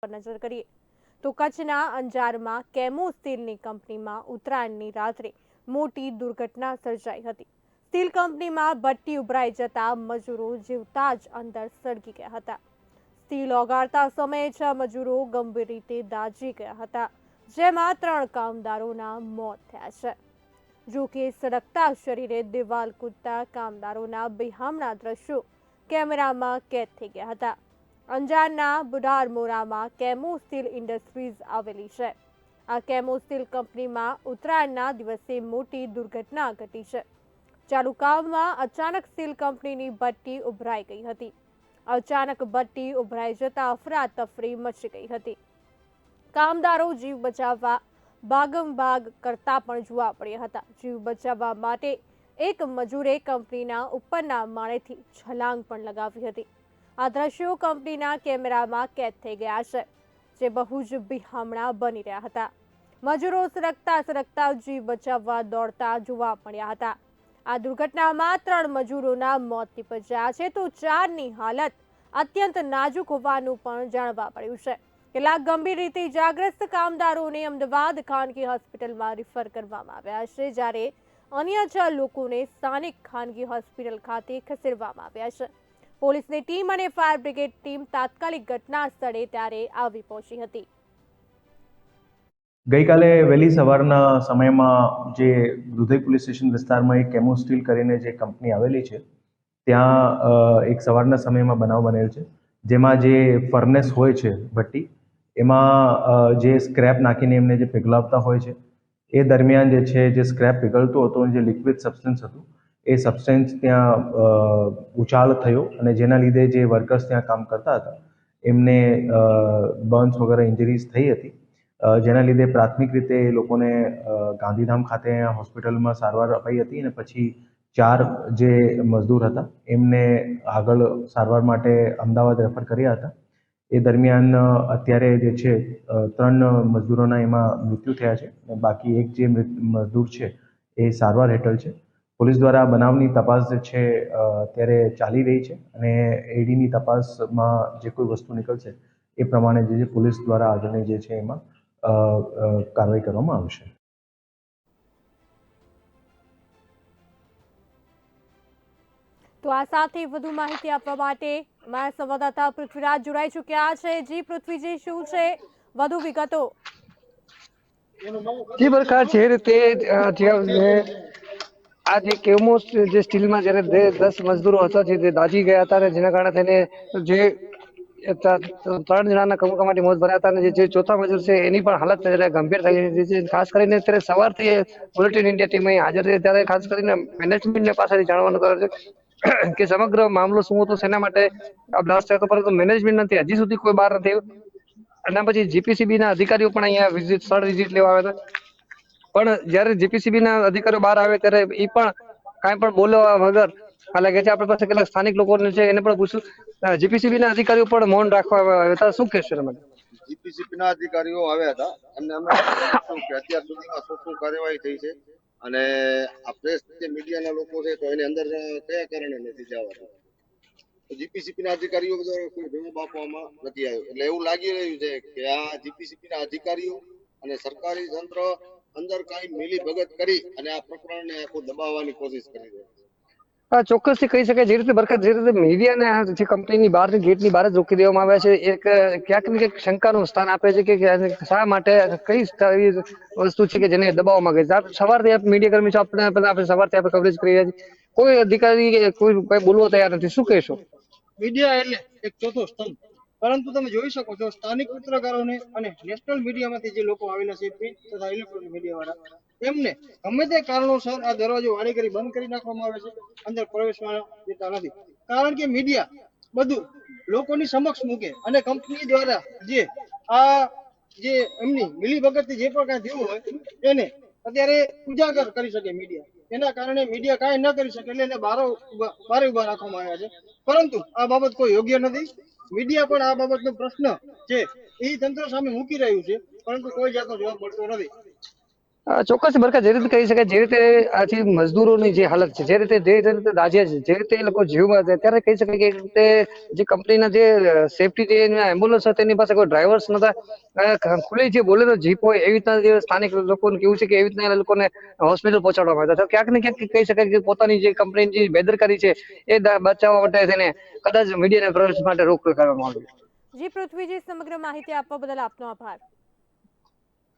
પર નજર કરીએ તો કચ્છના અંજારમાં કેમો સ્ટીલની કંપનીમાં ઉત્તરાયણની રાત્રે મોટી દુર્ઘટના સર્જાઈ હતી। સ્ટીલ કંપનીમાં ભઠ્ઠી ઉભરાઈ જતા મજૂરો જીવતા જ અંદર સળગી ગયા હતા। સ્ટીલ ઓગાળતા સમયે 6 મજૂરો ગંભીર રીતે દાઝી ગયા હતા, જેમાં 3 કામદારોના મોત થયા છે। જો કે સળગતા શરીરે દિવાલ કૂદતા કામદારોના બેહામણા દ્રશ્યો કેમેરામાં કેદ થઈ ગયા હતા। અંજારના બુઢારમોરામાં કેમો સ્ટીલ ઇન્ડસ્ટ્રીઝ આવેલી છે। આ કેમો સ્ટીલ કંપનીમાં ઉત્તરાયણના દિવસે મોટી દુર્ઘટના ઘટી છે। ચાલુ કામમાં અચાનક સ્ટીલ કંપનીની ભઠ્ઠી ઉભરાઈ ગઈ હતી। અચાનક ભઠ્ઠી ઉભરાઈ જતા અફરાતફરી મચી ગઈ હતી। કામદારો જીવ બચાવવા ભાગમભાગ કરતા પણ જોવા પડ્યા હતા। જીવ બચાવવા માટે એક મજૂરે કંપનીના ઉપરના માળેથી છલાંગ પણ લગાવી હતી। આ દ્રશ્યો કંપનીના કેમેરામાં કેદ થઈ ગયા છે, જે બહુ જ બિહામણા બની રહ્યા હતા। મજૂરો સરકતા જીવ બચાવવા દોડતા જોવા મળ્યા હતા। આ દુર્ઘટનામાં 3 મજૂરોના મોત નીપજ્યા છે, તો 4ની હાલત અત્યંત નાજુક હોવાનું પણ જાણવા મળ્યું છે। કેટલાક ગંભીર રીતે ઇજાગ્રસ્ત કામદારોને અમદાવાદ ખાનગી હોસ્પિટલમાં રિફર કરવામાં આવ્યા છે, જ્યારે અન્ય 6 લોકોને સ્થાનિક ખાનગી હોસ્પિટલ ખાતે ખસેડવામાં આવ્યા છે। પોલીસની ટીમ અને ફાયર બ્રિગેડ ટીમ તાત્કાલિક ઘટના સ્થળે ત્યારે આવી પહોંચી હતી। ગઈકાલે વહેલી સવારના સમયમાં જે દુધઈ પોલીસ સ્ટેશન વિસ્તારમાં એક કેમો સ્ટીલ કરીને જે કંપની આવેલી છે, ત્યાં એક સવારના સમયમાં બનાવ બનેલ છે, જેમાં જે ફર્નેસ હોય છે ભઠ્ઠી, એમાં જે સ્ક્રેપ નાખીને એમને જે પીગળાવતા હોય છે, એ દરમિયાન જે છે જે સ્ક્રેપ પીગળતો હતો, જે લિક્વિડ સબસ્ટન્સ હતું, એ સબસ્ટન્સ ત્યાં ઉછાળ થયો અને જેના લીધે જે વર્કર્સ ત્યાં કામ કરતા હતા એમને બર્ન્સ વગેરે ઇન્જરીઝ થઈ હતી, જેના લીધે પ્રાથમિક રીતે એ લોકોને ગાંધીધામ ખાતે હોસ્પિટલમાં સારવાર અપાઈ હતી અને પછી 4 જે મજદૂર હતા એમને આગળ સારવાર માટે અમદાવાદ રેફર કર્યા હતા। એ દરમિયાન અત્યારે જે છે 3 મજદૂરોના એમાં મૃત્યુ થયા છે, બાકી એક જે મજદૂર છે એ સારવાર હેઠળ છે। પોલીસ દ્વારા બનાવની તપાસ જે છે અત્યારે ચાલી રહી છે અને એડીની તપાસમાં જે કોઈ વસ્તુ નીકળશે એ પ્રમાણે જે પોલીસ દ્વારા આગળની જે છે એમાં કાર્યવાહી કરવામાં આવશે। તો આ સાથે વધુ માહિતી આપવા માટે અમારા સંવાદદાતા પૃથ્વીરાજ જોડાઈ ચૂક્યા છે। જી પૃથ્વીજી, શું છે વધુ વિગતો? જી બરખા, જે રીતે આ જે કેમો જે સ્ટીલમાં જ્યારે 10 મજદૂરો હતા જે દાઝી ગયા હતા, જેના કારણે થઈને જે 3 જણાના કમોકામાંથી મોત ભર્યા હતા અને જે 4થા મજૂર છે એની પણ હાલત ગંભીર થઈ રહી છે। ખાસ કરીને અત્યારે સવારથી બુલેટિન ઇન્ડિયા ટીમ અહીં હાજર છે, ત્યારે ખાસ કરીને મેનેજમેન્ટને પાસેથી જાણવાનું કરે છે કે સમગ્ર મામલો શું હતો, શેના માટે આ બ્લાસ્ટ થયો હતો, પરંતુ મેનેજમેન્ટ નથી, હજી સુધી કોઈ બહાર નથી આવ્યું। અને પછી જીપીસીબીના અધિકારીઓ પણ અહીંયા સ્થળ વિઝિટ લેવા આવ્યા હતા, પણ જ્યારે જીપીસીબીના અધિકારીઓ બહાર આવે ત્યારે એ પણ કાંઈ પણ બોલવા વગર હાલાકી છે। આપણી પાસે કેટલાક સ્થાનિક લોકોને છે એને પણ પૂછ્યું, જીપીસીબીના અધિકારીઓ પણ મૌન રાખવા આવ્યા હતા, શું કહેશો એના માટે? જીપીસીબીના અધિકારીઓ આવ્યા હતા, એમને અમે પૂછ્યું કે અત્યાર સુધીમાં શું કાર્યવાહી થઈ છે અને આ પ્રેસ જે મીડિયાના લોકો છે તો એની અંદર કયા કારણે નથી જવા, જીપીસીબીના અધિકારીઓ કોઈ જવાબ આપવામાં નથી આવ્યો। એટલે એવું લાગી રહ્યું છે કે આ જીપીસીબીના અધિકારીઓ અને સરકારી તંત્ર અંદર કઈ મિલી ભગત કરી અને આ પ્રકરણને આખું દબાવવાની કોશિશ કરી રહ્યા છે। ચોક્કસથી કહી શકાય, જે રીતે બરકત, જે રીતે મીડિયાને જે કંપનીની બહાર ગેટની બહાર જ રોકી દેવામાં આવ્યા છે, એક ક્યાંક ને ક્યાંક શંકાનું સ્થાન આપે છે કે શા માટે, કઈ વસ્તુ છે કે જેને દબાવવામાં ગઈ છે। સવારથી મીડિયા કર્મી છો, આપણે સવારથી આપણે કવરેજ કરી રહ્યા છીએ, કોઈ અધિકારી કે કોઈ બોલવા તૈયાર નથી, શું કહેશો? મીડિયા એટલે એક ચોથો સ્તંભ, પરંતુ તમે જોઈ શકો છો સ્થાનિક પત્રકારોને અને નેશનલ મીડિયામાંથી જે લોકો આવેલા છે, પ્રિન્ટ તથા ઇલેક્ટ્રોનિક મીડિયા વાળા, એમને ગમે તે કારણોસર આ દરવાજો વાળી કરી બંધ કરી નાખવામાં આવે છે, અંદર પ્રવેશવા દેતા નથી। કારણ કે મીડિયા બધું લોકોની સમક્ષ મૂકે અને કંપની દ્વારા જે એમની મિલીભગતથી જે પણ કાંઈ થયું હોય એને અત્યારે ઉજાગર કરી શકે મીડિયા, એના કારણે મીડિયા કાંઈ ન કરી શકે એટલે એને બારે ઉભા રાખવામાં આવ્યા છે। પરંતુ આ બાબત કોઈ યોગ્ય નથી। મીડિયા પણ આ બાબતનો પ્રશ્ન છે એ તંત્ર સામે મૂકી રહ્યું છે, પરંતુ કોઈ જાતનો જવાબ મળતો નથી। ચોક્કસ બરકા જે રીતે કહી શકાય, જે રીતે આજે મજદૂરોની જે હાલત છે, જે રીતે દાઝ્યા છે, જે રીતે એ લોકો જીવમાં છે, ત્યારે કહી શકાય કે એક રીતે જે કંપનીના જે સેફટી જે એમ્બ્યુલન્સ હતા તેની પાસે કોઈ ડ્રાઈવર્સ નતા, ખુલ્લી જે બોલેરો જીપ હોય એવી રીતના જે સ્થાનિક લોકોને કેવું છે કે એવી રીતના એ લોકોને હોસ્પિટલ પહોંચાડવામાં આવ્યા હતા. તો ક્યાંક ને ક્યાંક કહી શકાય કે પોતાની જે કંપનીની જે બેદરકારી છે એ બચાવવા માટે તેને કદાચ મીડિયાના પ્રવેશ માટે રોક કરવામાં આવી. જી પૃથ્વીજી, સમગ્ર માહિતી આપવા બદલ આપનો આભાર.